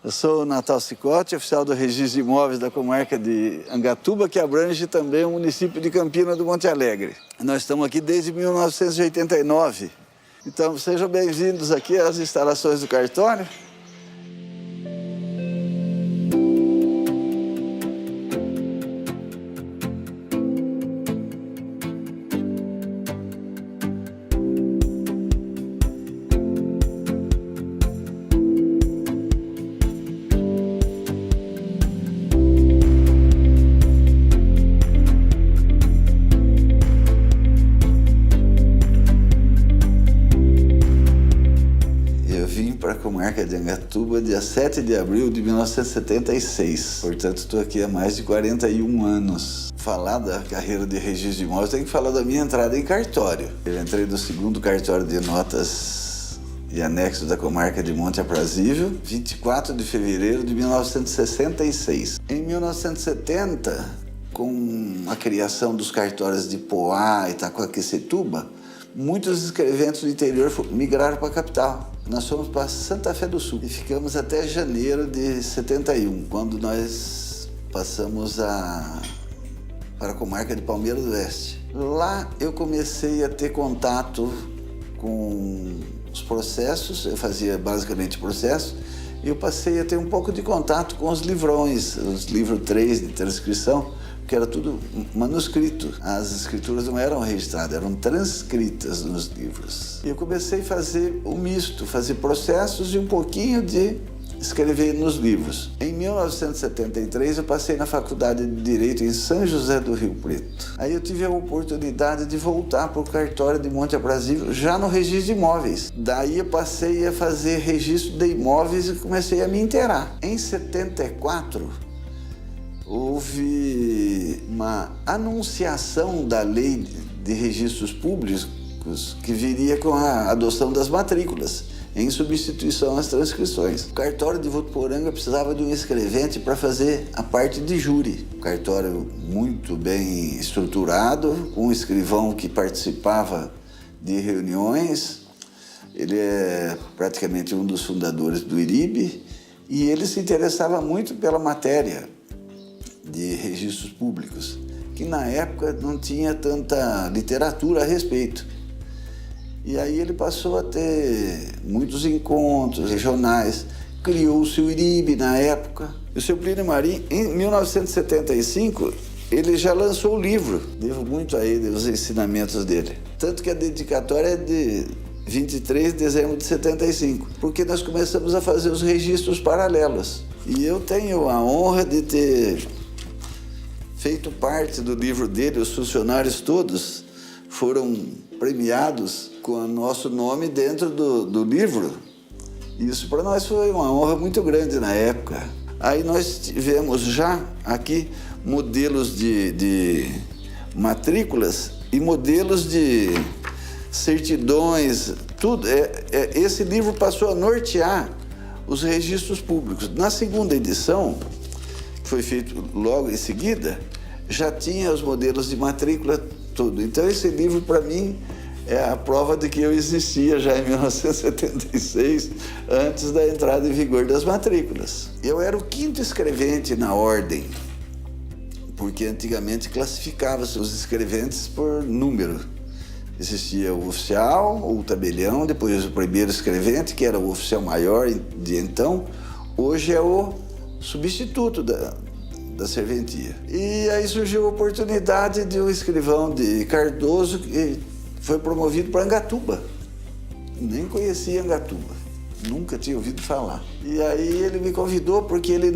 Eu sou o Natal Cicotti, oficial do Registro de Imóveis da comarca de Angatuba, que abrange também o município de Campina do Monte Alegre. Nós estamos aqui desde 1989. Então, sejam bem-vindos aqui às instalações do cartório. Para a comarca de Angatuba, dia 7 de abril de 1976. Portanto, estou aqui há mais de 41 anos. Falar da carreira de registro de imóveis, tem que falar da minha entrada em cartório. Eu entrei no segundo cartório de notas e anexos da comarca de Monte Aprazível, 24 de fevereiro de 1966. Em 1970, com a criação dos cartórios de Poá e Itacoaquecetuba, muitos escreventes do interior migraram para a capital. Nós fomos para Santa Fé do Sul e ficamos até janeiro de 71, quando nós passamos para a comarca de Palmeira do Oeste. Lá eu comecei a ter contato com os processos, eu fazia basicamente processos, e eu passei a ter um pouco de contato com os livrões, os livros 3 de transcrição, que era tudo manuscrito. As escrituras não eram registradas, eram transcritas nos livros. E eu comecei a fazer o misto, fazer processos e um pouquinho de escrever nos livros. Em 1973, eu passei na Faculdade de Direito em São José do Rio Preto. Aí eu tive a oportunidade de voltar para o cartório de Monte Aprazível, já no registro de imóveis. Daí eu passei a fazer registro de imóveis e comecei a me inteirar. Em 74, houve uma anunciação da lei de registros públicos que viria com a adoção das matrículas, em substituição às transcrições. O cartório de Votuporanga precisava de um escrevente para fazer a parte de júri. Um cartório muito bem estruturado, com um escrivão que participava de reuniões. Ele é praticamente um dos fundadores do IRIB e ele se interessava muito pela matéria de registros públicos, que na época não tinha tanta literatura a respeito. E aí ele passou a ter muitos encontros regionais, criou-se o IRIB na época. E o seu Plínio Marim, em 1975, ele já lançou o livro. Devo muito a ele, os ensinamentos dele. Tanto que a dedicatória é de 23 de dezembro de 75, porque nós começamos a fazer os registros paralelos. E eu tenho a honra de ter feito parte do livro dele. Os funcionários todos foram premiados com o nosso nome dentro do livro. Isso para nós foi uma honra muito grande na época. Aí nós tivemos já aqui modelos de matrículas e modelos de certidões, tudo. Esse livro passou a nortear os registros públicos. Na segunda edição, que foi feito logo em seguida, já tinha os modelos de matrícula, tudo. Então esse livro, para mim, é a prova de que eu existia já em 1976, antes da entrada em vigor das matrículas. Eu era o 5º escrevente na ordem, porque antigamente classificava-se os escreventes por número. Existia o oficial, o tabelião, depois o primeiro escrevente, que era o oficial maior de então. Hoje é o substituto da serventia. E aí surgiu a oportunidade de um escrivão de Cardoso, que foi promovido para Angatuba. Nem conhecia Angatuba, nunca tinha ouvido falar. E aí ele me convidou porque ele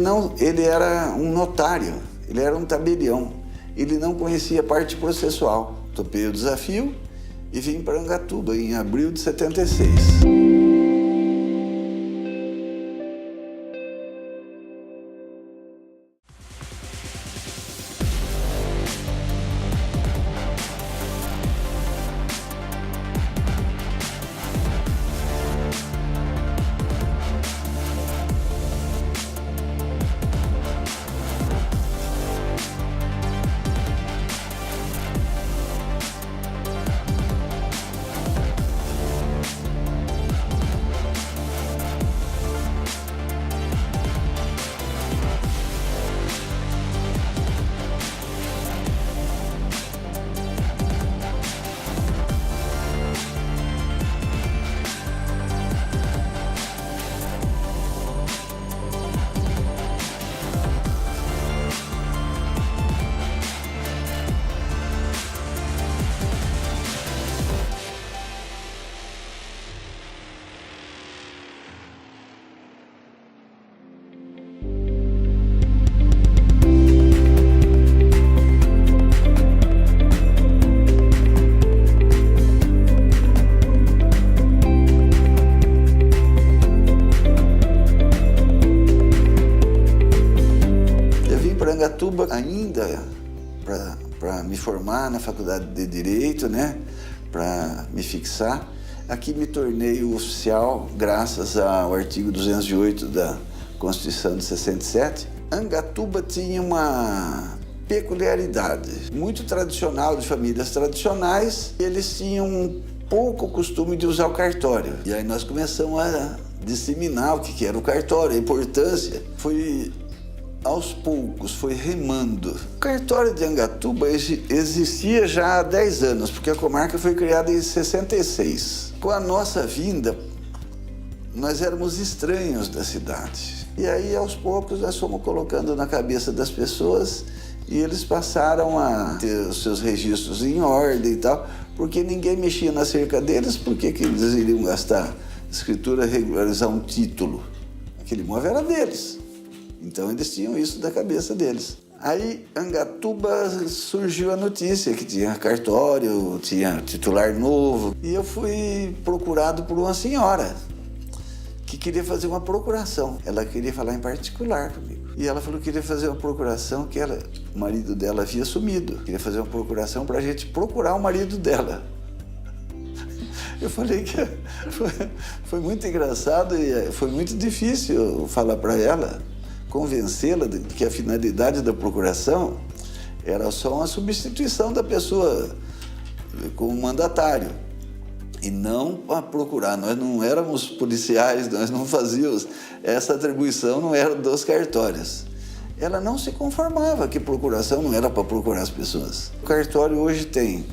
era um notário, ele era um tabelião, ele não conhecia a parte processual. Topei o desafio e vim para Angatuba em abril de 76. Angatuba, ainda para me formar na faculdade de Direito, né? Para me fixar. Aqui me tornei oficial graças ao artigo 208 da Constituição de 67. Angatuba tinha uma peculiaridade muito tradicional, de famílias tradicionais. Eles tinham pouco costume de usar o cartório. E aí nós começamos a disseminar o que era o cartório, a importância. Foi aos poucos, foi remando. O cartório de Angatuba existia já há 10 anos, porque a comarca foi criada em 66. Com a nossa vinda, nós éramos estranhos da cidade. E aí, aos poucos, nós fomos colocando na cabeça das pessoas e eles passaram a ter os seus registros em ordem e tal, porque ninguém mexia na cerca deles, porque que eles iriam gastar escritura, regularizar um título. Aquele imóvel era deles. Então, eles tinham isso da cabeça deles. Aí, Angatuba, surgiu a notícia que tinha cartório, tinha titular novo. E eu fui procurado por uma senhora que queria fazer uma procuração. Ela queria falar em particular comigo. E ela falou que queria fazer uma procuração que o marido dela havia sumido. Queria fazer uma procuração para a gente procurar o marido dela. Eu falei que foi muito engraçado e foi muito difícil falar para ela, convencê-la de que a finalidade da procuração era só uma substituição da pessoa como mandatário e não para procurar. Nós não éramos policiais, nós não fazíamos, essa atribuição não era dos cartórios. Ela não se conformava que procuração não era para procurar as pessoas. O cartório hoje tem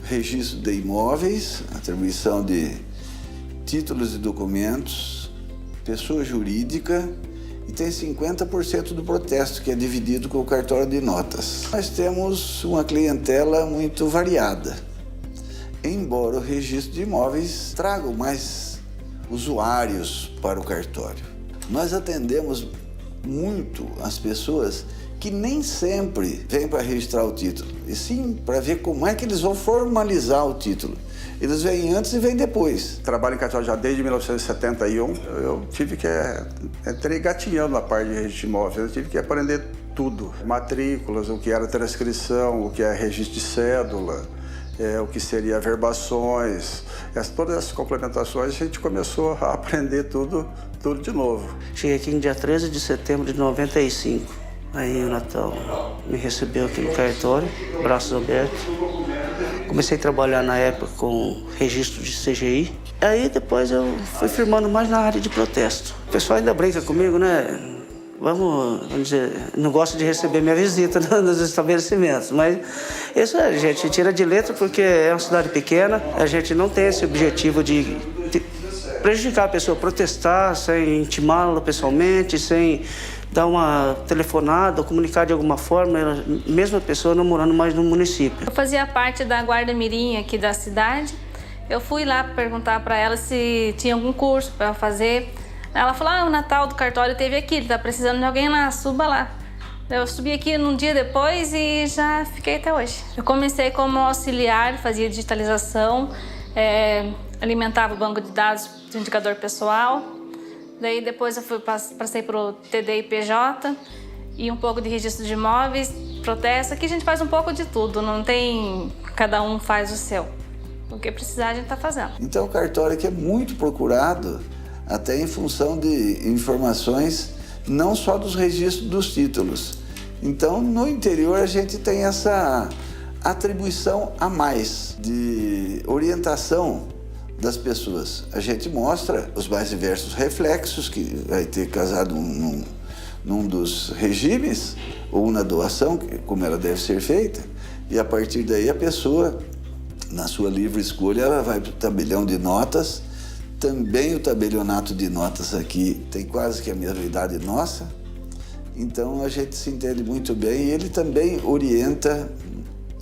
registro de imóveis, atribuição de títulos e documentos, pessoa jurídica, e tem 50% do protesto, que é dividido com o cartório de notas. Nós temos uma clientela muito variada, embora o registro de imóveis traga mais usuários para o cartório. Nós atendemos muito as pessoas que nem sempre vêm para registrar o título, e sim para ver como é que eles vão formalizar o título. Eles vêm antes e vêm depois. Trabalho em cartório já desde 1971. Eu tive que entrei gatinhando na parte de registro de imóveis. Eu tive que aprender tudo. Matrículas, o que era transcrição, o que é registro de cédula, o que seria verbações. Todas essas complementações a gente começou a aprender tudo de novo. Cheguei aqui no dia 13 de setembro de 95. Aí o Natal me recebeu aqui no cartório, braços abertos. Comecei a trabalhar na época com registro de CGI. Aí depois eu fui firmando mais na área de protesto. O pessoal ainda brinca comigo, né? Vamos dizer, não gosto de receber minha visita nos estabelecimentos, mas isso a gente tira de letra porque é uma cidade pequena, a gente não tem esse objetivo de prejudicar a pessoa, protestar sem intimá-la pessoalmente, sem dar uma telefonada ou comunicar de alguma forma, mesmo a pessoa não morando mais no município. Eu fazia parte da Guarda Mirim aqui da cidade. Eu fui lá perguntar para ela se tinha algum curso para fazer. Ela falou, o Natal do cartório teve aqui, ele tá precisando de alguém lá, suba lá. Eu subi aqui num dia depois e já fiquei até hoje. Eu comecei como auxiliar, fazia digitalização, alimentava o banco de dados do indicador pessoal. Daí depois eu passei para o TD e PJ e um pouco de registro de imóveis, protesto. Aqui a gente faz um pouco de tudo, não tem... Cada um faz o seu. O que precisar a gente está fazendo. Então o cartório aqui é muito procurado, até em função de informações, não só dos registros dos títulos. Então no interior a gente tem essa atribuição a mais de orientação das pessoas. A gente mostra os mais diversos reflexos que vai ter casado num dos regimes ou na doação, como ela deve ser feita, e a partir daí a pessoa, na sua livre escolha, ela vai para o tabelião de notas. Também o tabelionato de notas aqui tem quase que a mesma idade nossa, então a gente se entende muito bem e ele também orienta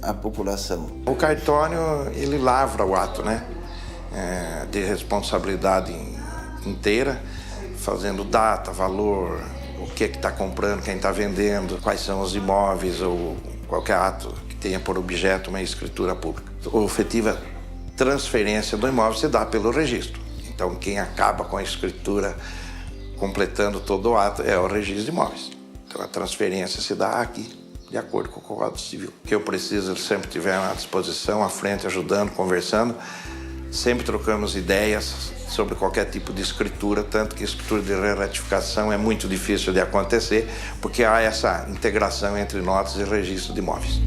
a população. O cartório, ele lavra o ato, né? De responsabilidade inteira, fazendo data, valor, o que está comprando, quem está vendendo, quais são os imóveis ou qualquer ato que tenha por objeto uma escritura pública. A efetiva transferência do imóvel se dá pelo registro. Então, quem acaba com a escritura completando todo o ato é o registro de imóveis. Então a transferência se dá aqui, de acordo com o Código Civil. O que eu preciso, ele sempre estiver à disposição, à frente, ajudando, conversando. Sempre trocamos ideias sobre qualquer tipo de escritura, tanto que a escritura de retificação é muito difícil de acontecer, porque há essa integração entre notas e registro de imóveis.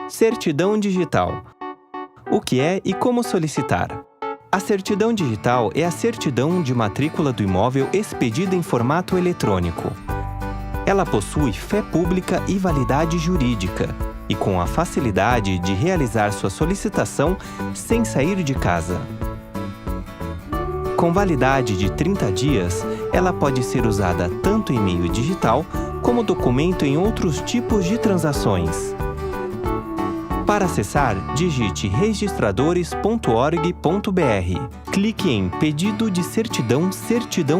Certidão digital. O que é e como solicitar? A certidão digital é a certidão de matrícula do imóvel expedida em formato eletrônico. Ela possui fé pública e validade jurídica, e com a facilidade de realizar sua solicitação sem sair de casa. Com validade de 30 dias, ela pode ser usada tanto em meio digital como documento em outros tipos de transações. Para acessar, digite registradores.org.br. Clique em Pedido de Certidão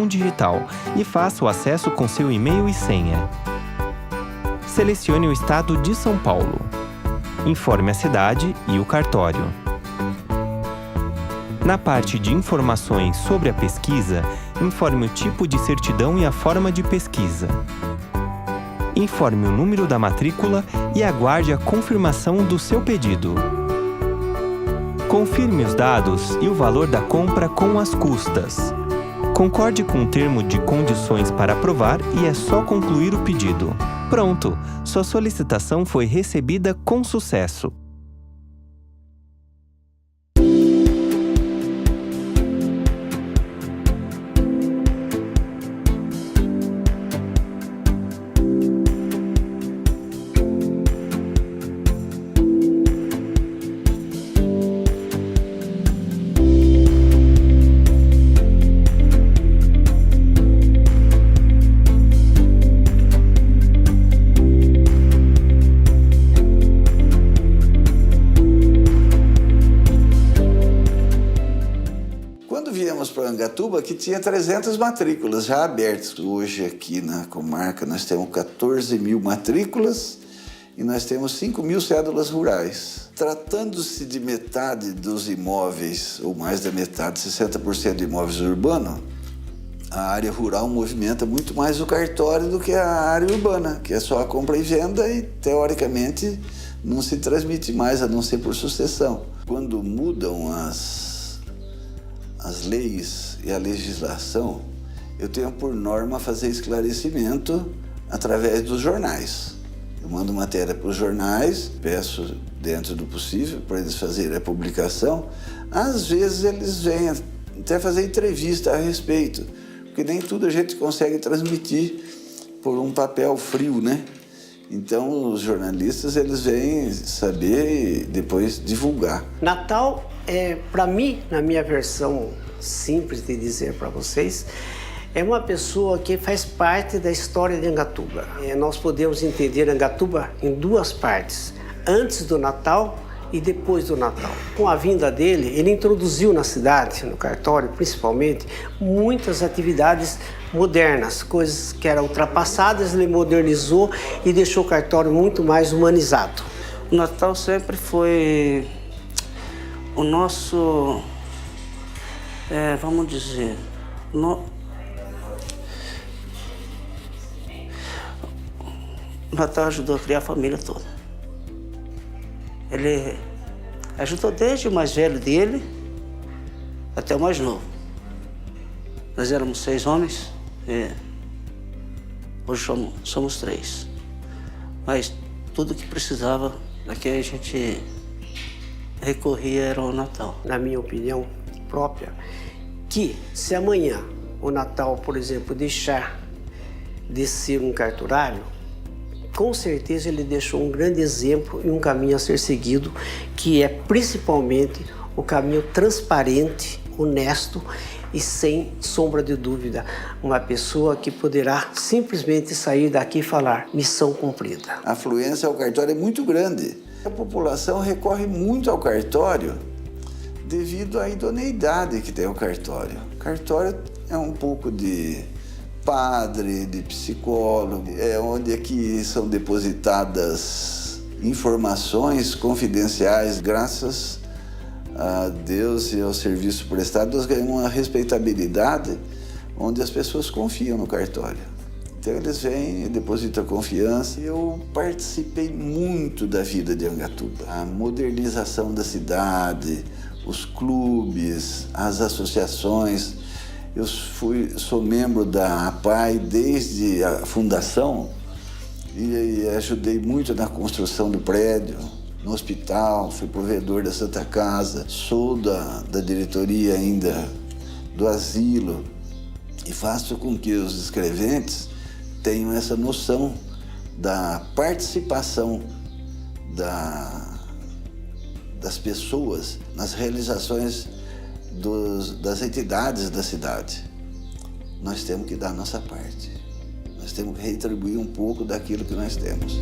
Digital e faça o acesso com seu e-mail e senha. Selecione o estado de São Paulo. Informe a cidade e o cartório. Na parte de informações sobre a pesquisa, informe o tipo de certidão e a forma de pesquisa. Informe o número da matrícula e aguarde a confirmação do seu pedido. Confirme os dados e o valor da compra com as custas. Concorde com o termo de condições para aprovar e é só concluir o pedido. Pronto! Sua solicitação foi recebida com sucesso. Para Angatuba, que tinha 300 matrículas já abertas. Hoje aqui na comarca nós temos 14 mil matrículas e nós temos 5 mil cédulas rurais. Tratando-se de metade dos imóveis, ou mais da metade, 60% de imóveis urbanos, a área rural movimenta muito mais o cartório do que a área urbana, que é só a compra e venda e, teoricamente, não se transmite mais, a não ser por sucessão. Quando mudam as leis e a legislação, eu tenho por norma fazer esclarecimento através dos jornais. Eu mando matéria para os jornais, peço dentro do possível para eles fazerem a publicação. Às vezes eles vêm até fazer entrevista a respeito, porque nem tudo a gente consegue transmitir por um papel frio, né? Então os jornalistas eles vêm saber e depois divulgar. Natal para mim, na minha versão simples de dizer para vocês, é uma pessoa que faz parte da história de Angatuba. Nós podemos entender Angatuba em duas partes, antes do Natal e depois do Natal. Com a vinda dele, ele introduziu na cidade, no cartório principalmente, muitas atividades modernas, coisas que eram ultrapassadas, ele modernizou e deixou o cartório muito mais humanizado. O Natal sempre foi o nosso, vamos dizer, o Natal ajudou a criar a família toda. Ele ajudou desde o mais velho dele até o mais novo. Nós éramos 6 homens, hoje somos 3. Mas tudo que precisava, daqui a gente recorria era o Natal. Na minha opinião própria, que se amanhã o Natal, por exemplo, deixar de ser um cartorário, com certeza ele deixou um grande exemplo e um caminho a ser seguido, que é principalmente o caminho transparente, honesto e, sem sombra de dúvida, uma pessoa que poderá simplesmente sair daqui e falar: missão cumprida. A afluência ao cartório é muito grande. A população recorre muito ao cartório devido à idoneidade que tem o cartório. O cartório é um pouco de padre, de psicólogo, é onde aqui são depositadas informações confidenciais. Graças a Deus e ao serviço prestado, nós ganhamos uma respeitabilidade onde as pessoas confiam no cartório. Então eles vêm e depositam confiança. Eu participei muito da vida de Angatuba. A modernização da cidade, os clubes, as associações. Eu sou membro da APAI desde a fundação e ajudei muito na construção do prédio, no hospital, fui provedor da Santa Casa, sou da diretoria ainda do asilo e faço com que os escreventes tenham essa noção da participação das pessoas nas realizações das entidades da cidade. Nós temos que dar a nossa parte. Nós temos que retribuir um pouco daquilo que nós temos.